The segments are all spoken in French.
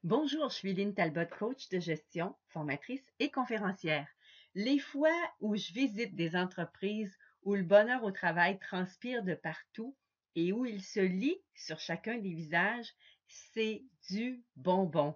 Bonjour, je suis Lynn Talbot, coach de gestion, formatrice et conférencière. Les fois où je visite des entreprises où le bonheur au travail transpire de partout et où il se lit sur chacun des visages, c'est du bonbon.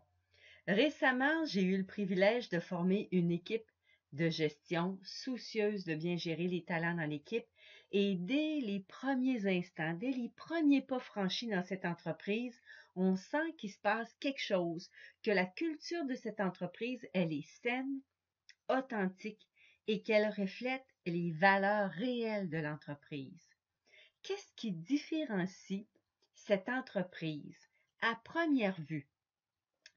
Récemment, j'ai eu le privilège de former une équipe de gestion soucieuse de bien gérer les talents dans l'équipe et dès les premiers instants, dès les premiers pas franchis dans cette entreprise, on sent qu'il se passe quelque chose, que la culture de cette entreprise, elle est saine, authentique et qu'elle reflète les valeurs réelles de l'entreprise. Qu'est-ce qui différencie cette entreprise à première vue?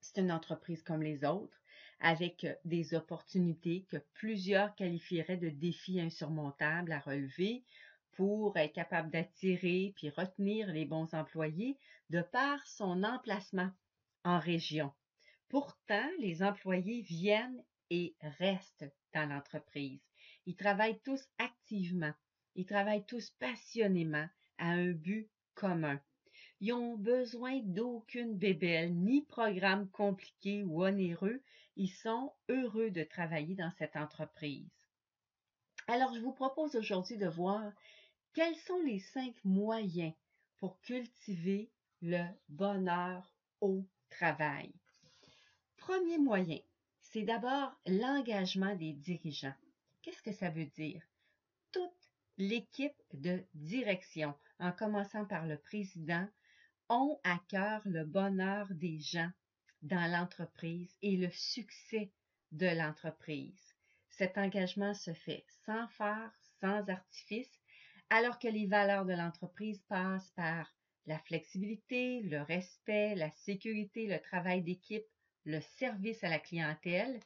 C'est une entreprise comme les autres, avec des opportunités que plusieurs qualifieraient de défis insurmontables à relever pour être capable d'attirer puis retenir les bons employés de par son emplacement en région. Pourtant, les employés viennent et restent dans l'entreprise. Ils travaillent tous activement, ils travaillent tous passionnément à un but commun. Ils ont besoin d'aucune bébelle, ni programme compliqué ou onéreux. Ils sont heureux de travailler dans cette entreprise. Alors, je vous propose aujourd'hui de voir quels sont les 5 moyens pour cultiver le bonheur au travail. Premier moyen, c'est d'abord l'engagement des dirigeants. Qu'est-ce que ça veut dire? Toute l'équipe de direction, en commençant par le président, ont à cœur le bonheur des gens dans l'entreprise et le succès de l'entreprise. Cet engagement se fait sans phare, sans artifice, alors que les valeurs de l'entreprise passent par la flexibilité, le respect, la sécurité, le travail d'équipe, le service à la clientèle.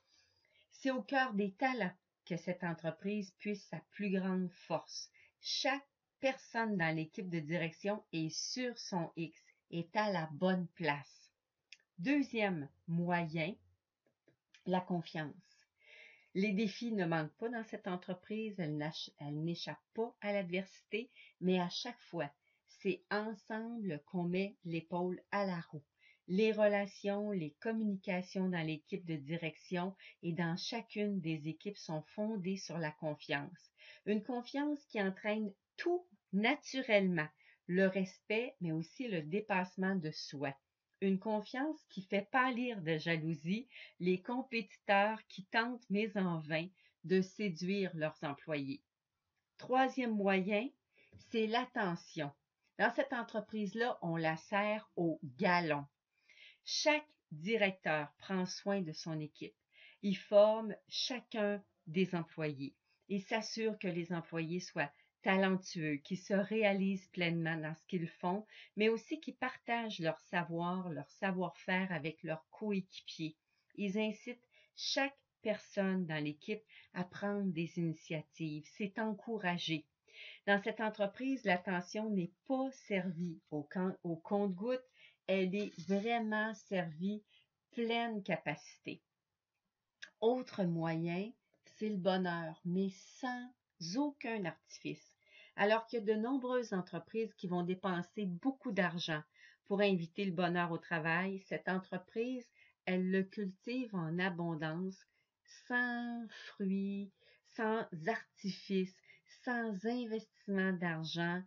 C'est au cœur des talents que cette entreprise puise sa plus grande force. Chaque personne dans l'équipe de direction est sur son X, est à la bonne place. Deuxième moyen, la confiance. Les défis ne manquent pas dans cette entreprise, elle n'échappe pas à l'adversité, mais à chaque fois, c'est ensemble qu'on met l'épaule à la roue. Les relations, les communications dans l'équipe de direction et dans chacune des équipes sont fondées sur la confiance. Une confiance qui entraîne tout naturellement, le respect, mais aussi le dépassement de soi. Une confiance qui fait pâlir de jalousie les compétiteurs qui tentent, mais en vain, de séduire leurs employés. Troisième moyen, c'est l'attention. Dans cette entreprise-là, on la sert au galon. Chaque directeur prend soin de son équipe. Il forme chacun des employés. Il s'assure que les employés soient talentueux, qu'ils se réalisent pleinement dans ce qu'ils font, mais aussi qu'ils partagent leur savoir, leur savoir-faire avec leurs coéquipiers. Ils incitent chaque personne dans l'équipe à prendre des initiatives. C'est encouragé. Dans cette entreprise, l'attention n'est pas servie au compte-gouttes, elle est vraiment servie pleine capacité. Autre moyen, c'est le bonheur, mais sans aucun artifice. Alors qu'il y a de nombreuses entreprises qui vont dépenser beaucoup d'argent pour inviter le bonheur au travail, cette entreprise, elle le cultive en abondance, sans fruits, sans artifice, sans investissement d'argent,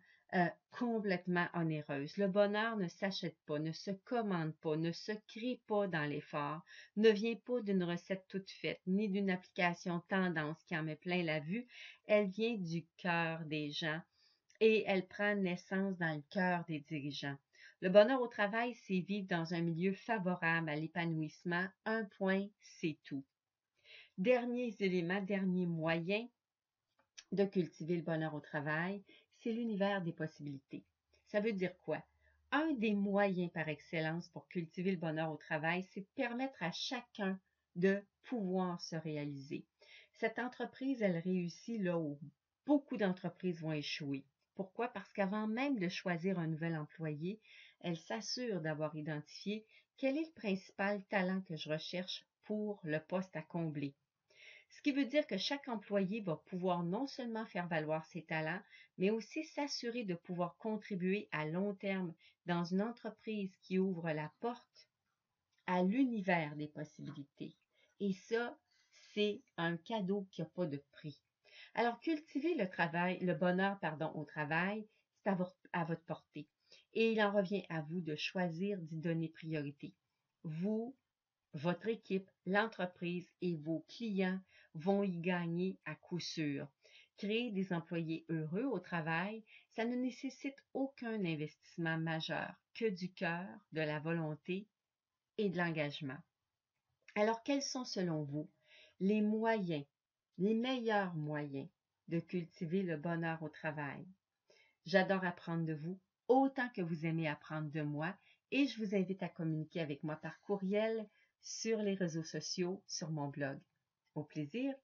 complètement onéreuse. Le bonheur ne s'achète pas, ne se commande pas, ne se crée pas dans l'effort, ne vient pas d'une recette toute faite, ni d'une application tendance qui en met plein la vue. Elle vient du cœur des gens et elle prend naissance dans le cœur des dirigeants. Le bonheur au travail, c'est vivre dans un milieu favorable à l'épanouissement. Un point, c'est tout. Dernier élément, dernier moyen de cultiver le bonheur au travail, c'est l'univers des possibilités. Ça veut dire quoi? Un des moyens par excellence pour cultiver le bonheur au travail, c'est de permettre à chacun de pouvoir se réaliser. Cette entreprise, elle réussit là où beaucoup d'entreprises vont échouer. Pourquoi? Parce qu'avant même de choisir un nouvel employé, elle s'assure d'avoir identifié quel est le principal talent que je recherche pour le poste à combler. Ce qui veut dire que chaque employé va pouvoir non seulement faire valoir ses talents, mais aussi s'assurer de pouvoir contribuer à long terme dans une entreprise qui ouvre la porte à l'univers des possibilités. Et ça, c'est un cadeau qui n'a pas de prix. Alors, cultiver le bonheur, au travail, c'est à votre portée. Et il en revient à vous de choisir d'y donner priorité. Vous, votre équipe, l'entreprise et vos clients vont y gagner à coup sûr. Créer des employés heureux au travail, ça ne nécessite aucun investissement majeur que du cœur, de la volonté et de l'engagement. Alors, quels sont selon vous les moyens, les meilleurs moyens de cultiver le bonheur au travail? J'adore apprendre de vous, autant que vous aimez apprendre de moi, et je vous invite à communiquer avec moi par courriel, sur les réseaux sociaux, sur mon blog. Au plaisir!